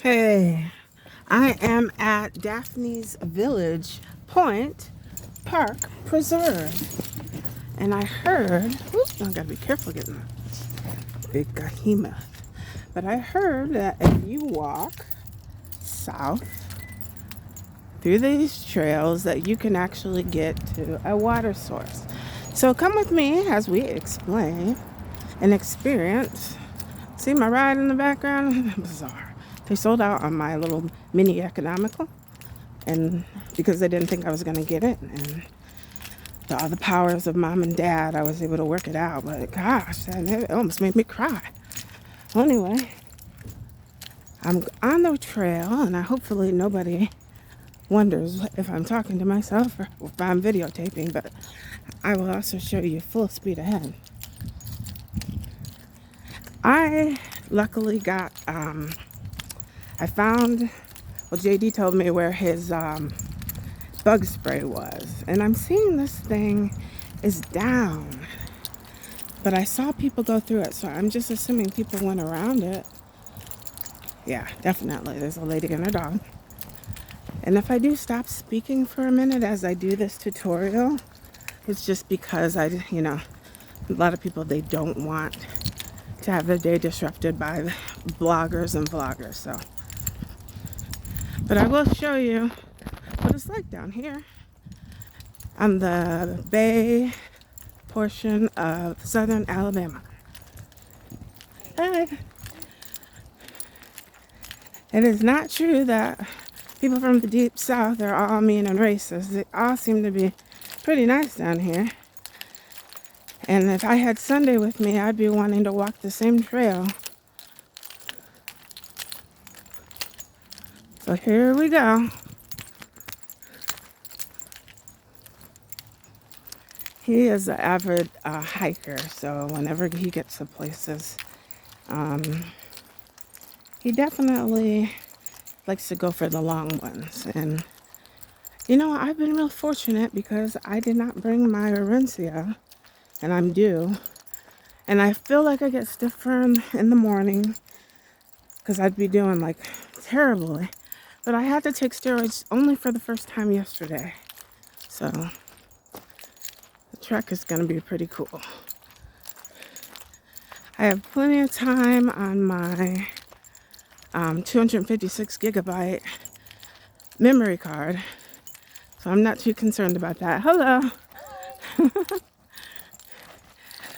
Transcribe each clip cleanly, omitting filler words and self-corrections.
Hey, I am at Daphne's Village Point Park Preserve. And I heard, I gotta be careful getting that big behemoth. But I heard that if you walk south through these trails that you can actually get to a water source. So come with me as we explain and experience. See my ride in the background? Bizarre. They sold out on my little mini economical, and because they didn't think I was going to get it, and all the powers of mom and dad, I was able to work it out. But gosh, it almost made me cry. Well, anyway, I'm on the trail, and hopefully nobody wonders if I'm talking to myself or if I'm videotaping, but I will also show you full speed ahead. I luckily got, I found, well, JD told me where his bug spray was. And I'm seeing this thing is down. But I saw people go through it, so I'm just assuming people went around it. Yeah, definitely. There's a lady and a dog. And if I do stop speaking for a minute as I do this tutorial, it's just because a lot of people, they don't want to have their day disrupted by bloggers and vloggers. So, but I will show you what it's like down here on the bay portion of southern Alabama. Hey. It is not true that people from the deep south are all mean and racist. They all seem to be pretty nice down here. And if I had Sunday with me, I'd be wanting to walk the same trail. So here we go. He is an avid hiker, so whenever he gets to places, he definitely likes to go for the long ones. And, I've been real fortunate because I did not bring my Orencia, and I'm due. And I feel like I get stiffer in the morning because I'd be doing like terribly. But I had to take steroids only for the first time yesterday. So the trek is going to be pretty cool. I have plenty of time on my 256 gigabyte memory card. So I'm not too concerned about that. Hello.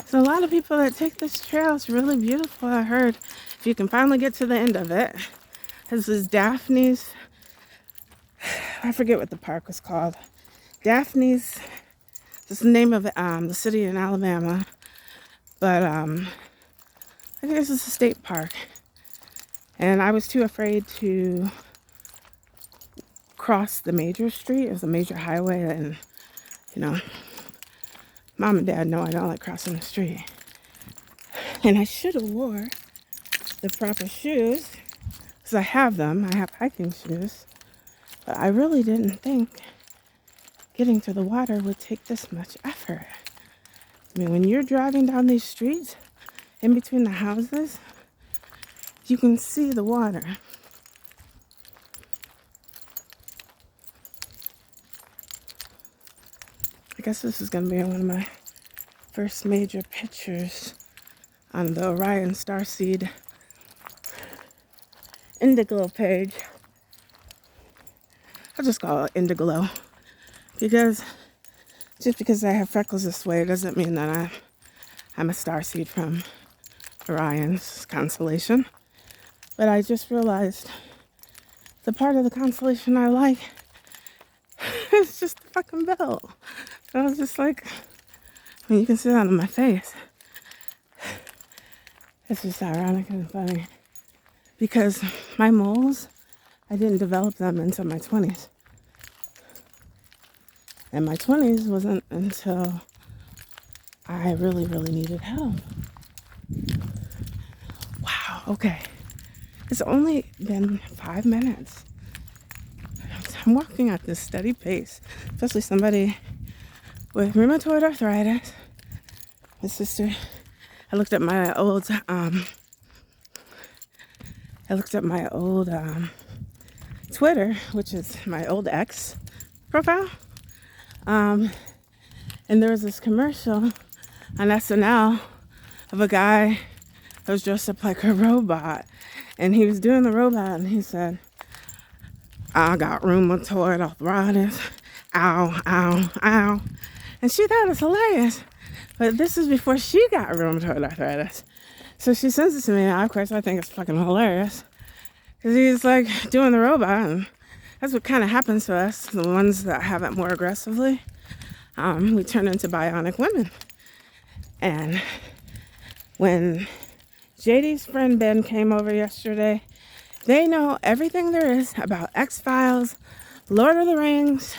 So a lot of people that take this trail, it's really beautiful. I heard if you can finally get to the end of it. This is Daphne's, I forget what the park was called. Daphne's, this is the name of the city in Alabama. But I think this is a state park. And I was too afraid to cross the major street. It was a major highway, and mom and dad know I don't like crossing the street. And I should have wore the proper shoes, because I have them. I have hiking shoes. But I really didn't think getting to the water would take this much effort. I mean, when you're driving down these streets, in between the houses, you can see the water. I guess this is going to be one of my first major pictures on the Orion Starseed Indiglo page. I'll just call it Indiglo, because just because I have freckles this way doesn't mean that I'm a starseed from Orion's constellation. But I just realized the part of the constellation I like is just the fucking belt. So I was just like, you can see that on my face. It's just ironic and funny. Because my moles, I didn't develop them until my 20s. And my 20s wasn't until I really, really needed help. Wow, okay. It's only been 5 minutes. I'm walking at this steady pace, especially somebody with rheumatoid arthritis. My sister, I looked at my old I looked at my old Twitter, which is my old ex profile. And there was this commercial on SNL of a guy who was dressed up like a robot. And he was doing the robot and he said, I got rheumatoid arthritis. Ow, ow, ow. And she thought it was hilarious. But this is before she got rheumatoid arthritis. So she sends it to me. And of course, I think it's fucking hilarious. Because he's like doing the robot. And that's what kind of happens to us, the ones that have it more aggressively. We turn into bionic women. And when JD's friend Ben came over yesterday, they know everything there is about X-Files, Lord of the Rings,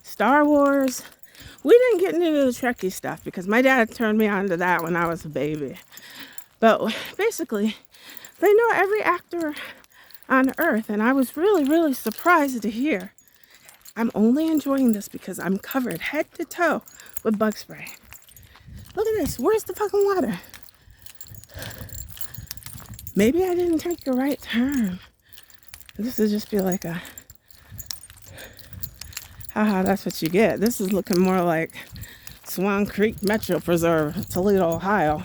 Star Wars. We didn't get into the Trekkie stuff because my dad turned me on to that when I was a baby. But basically, they know every actor on Earth, and I was really, really surprised to hear. I'm only enjoying this because I'm covered head to toe with bug spray. Look at this. Where's the fucking water? Maybe I didn't take the right turn. This would just be like a, haha, that's what you get. This is looking more like Swan Creek Metro Preserve, Toledo, Ohio.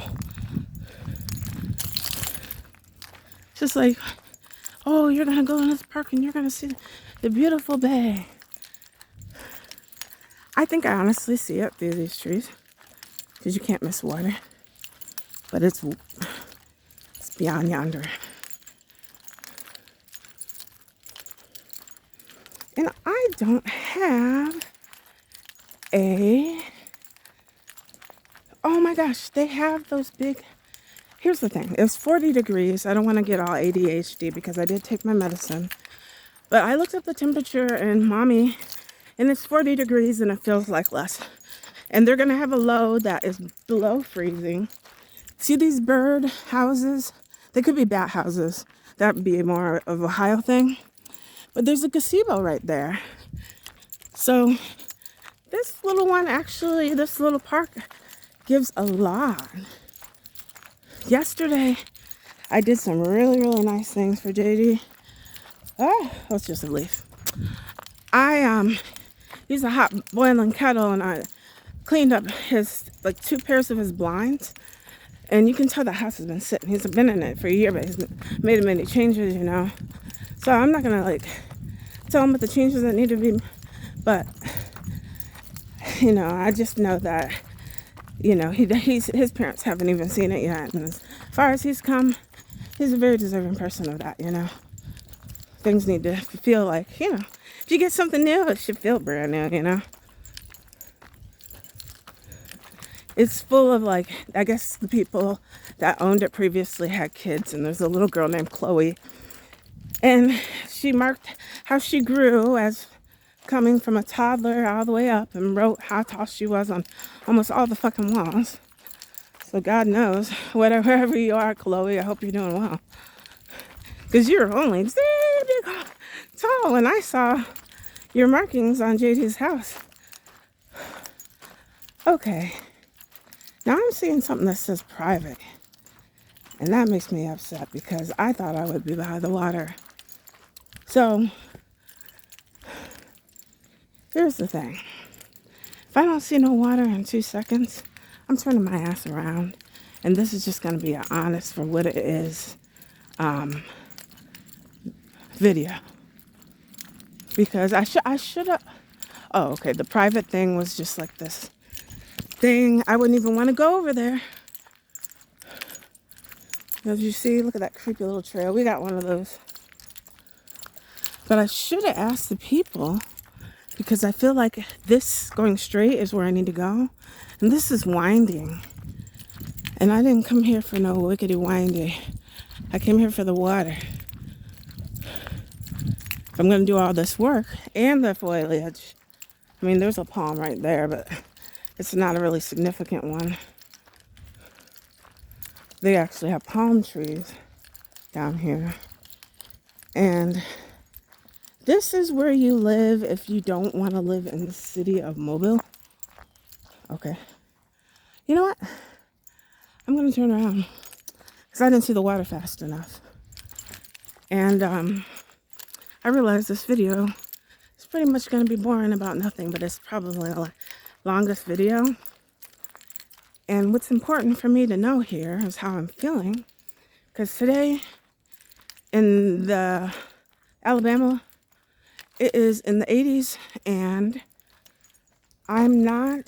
Just like, oh, you're going to go in this park and you're going to see the beautiful bay. I think I honestly see it through these trees because you can't miss water. But it's beyond yonder. And I don't have oh my gosh, they have those big, here's the thing, it's 40 degrees. I don't want to get all ADHD because I did take my medicine. But I looked up the temperature and mommy, and it's 40 degrees and it feels like less. And they're going to have a low that is below freezing. See these bird houses? They could be bat houses. That would be more of a Ohio thing. But there's a gazebo right there. So this little one, actually, this little park gives a lot. Yesterday, I did some really, really nice things for JD. Oh, that's just a leaf. I used a hot boiling kettle and I cleaned up his, like 2 pairs of his blinds. And you can tell the house has been sitting. He's been in it for a year, but he's made many changes, you know. So I'm not going to, like, tell him what the changes that need to be. But, you know, I just know that, you know, his parents haven't even seen it yet. And as far as he's come, he's a very deserving person of that, you know. Things need to feel like, you know, if you get something new, it should feel brand new, you know. It's full of, like, I guess the people that owned it previously had kids. And there's a little girl named Chloe. And she marked how she grew as coming from a toddler all the way up and wrote how tall she was on almost all the fucking walls. So God knows, wherever you are, Chloe, I hope you're doing well. Because you're only tall. And I saw your markings on JD's house. Okay. Now I'm seeing something that says private. And that makes me upset because I thought I would be by the water. So, here's the thing. If I don't see no water in 2 seconds, I'm turning my ass around. And this is just going to be an honest for what it is video. Because I should have... Oh, okay. The private thing was just like this thing. I wouldn't even want to go over there. As you see, look at that creepy little trail. We got one of those. But I should have asked the people because I feel like this going straight is where I need to go. And this is winding. And I didn't come here for no wickedy windy. I came here for the water. If I'm going to do all this work and the foliage. I mean, there's a palm right there, but it's not a really significant one. They actually have palm trees down here. And this is where you live if you don't want to live in the city of Mobile. Okay. You know what? I'm going to turn around because I didn't see the water fast enough. And I realized this video is pretty much going to be boring about nothing, but it's probably the longest video. And what's important for me to know here is how I'm feeling. Because today in the Alabama, it is in the 80s, and I'm not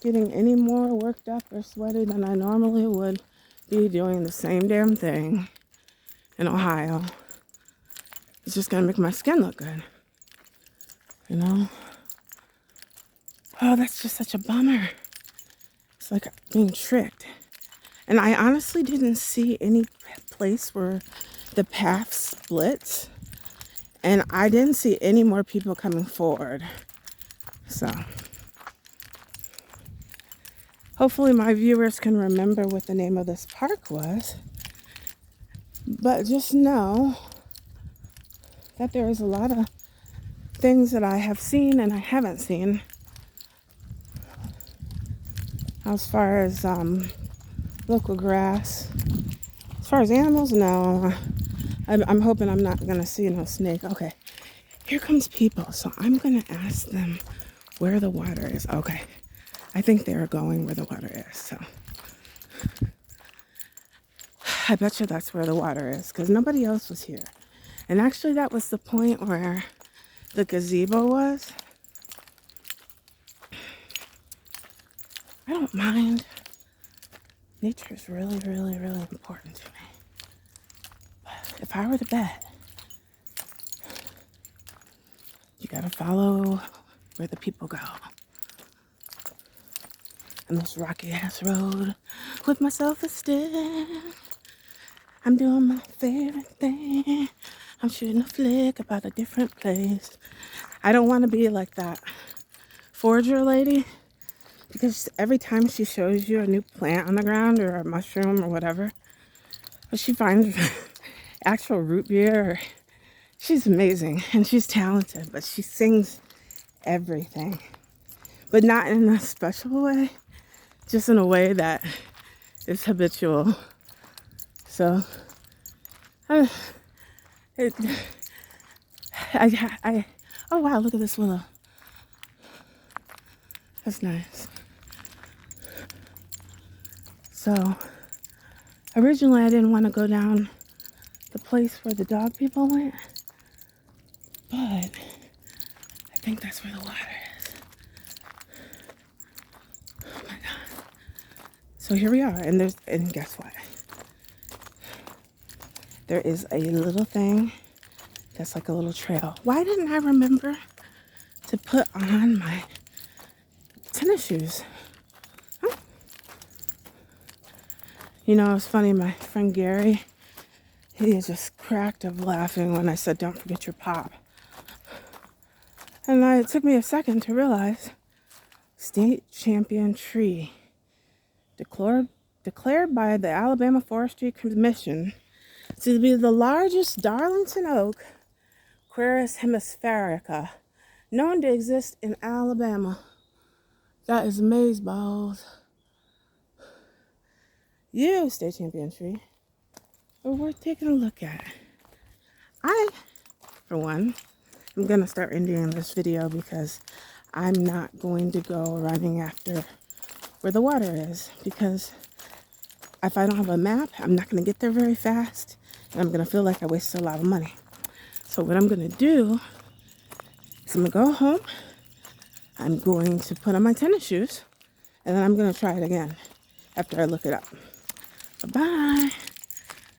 getting any more worked up or sweaty than I normally would be doing the same damn thing in Ohio. It's just gonna make my skin look good, you know? Oh, that's just such a bummer. It's like being tricked. And I honestly didn't see any place where the path splits. And I didn't see any more people coming forward. So hopefully my viewers can remember what the name of this park was. But just know that there is a lot of things that I have seen and I haven't seen. As far as local grass. As far as animals, no. I'm hoping I'm not going to see no snake. Okay, here comes people. So I'm going to ask them where the water is. Okay, I think they're going where the water is. So I bet you that's where the water is because nobody else was here. And actually that was the point where the gazebo was. I don't mind. Nature is really, really, really important to me. But if I were to bet, you gotta follow where the people go. And this rocky ass road with my self-esteem. I'm doing my favorite thing. I'm shooting a flick about a different place. I don't want to be like that forager lady, because every time she shows you a new plant on the ground or a mushroom or whatever, but she finds actual root beer, she's amazing and she's talented, but she sings everything, but not in a special way, just in a way that is habitual. So oh wow, look at this willow. That's nice. So originally I didn't want to go down the place where the dog people went, but I think that's where the water is. Oh my God. So here we are, and guess what? There is a little thing that's like a little trail. Why didn't I remember to put on my tennis shoes? Huh? You know, it's funny, my friend Gary, he just cracked up laughing when I said, don't forget your pop. And it took me a second to realize, state champion tree, declared by the Alabama Forestry Commission to be the largest Darlington oak, Quercus hemispherica, known to exist in Alabama. That is amazeballs. You, state champion tree, are worth taking a look at. I, for one, am going to start ending this video because I'm not going to go running after where the water is, because if I don't have a map, I'm not going to get there very fast, and I'm going to feel like I wasted a lot of money. So what I'm going to do is I'm going to go home, I'm going to put on my tennis shoes, and then I'm going to try it again after I look it up. Bye-bye.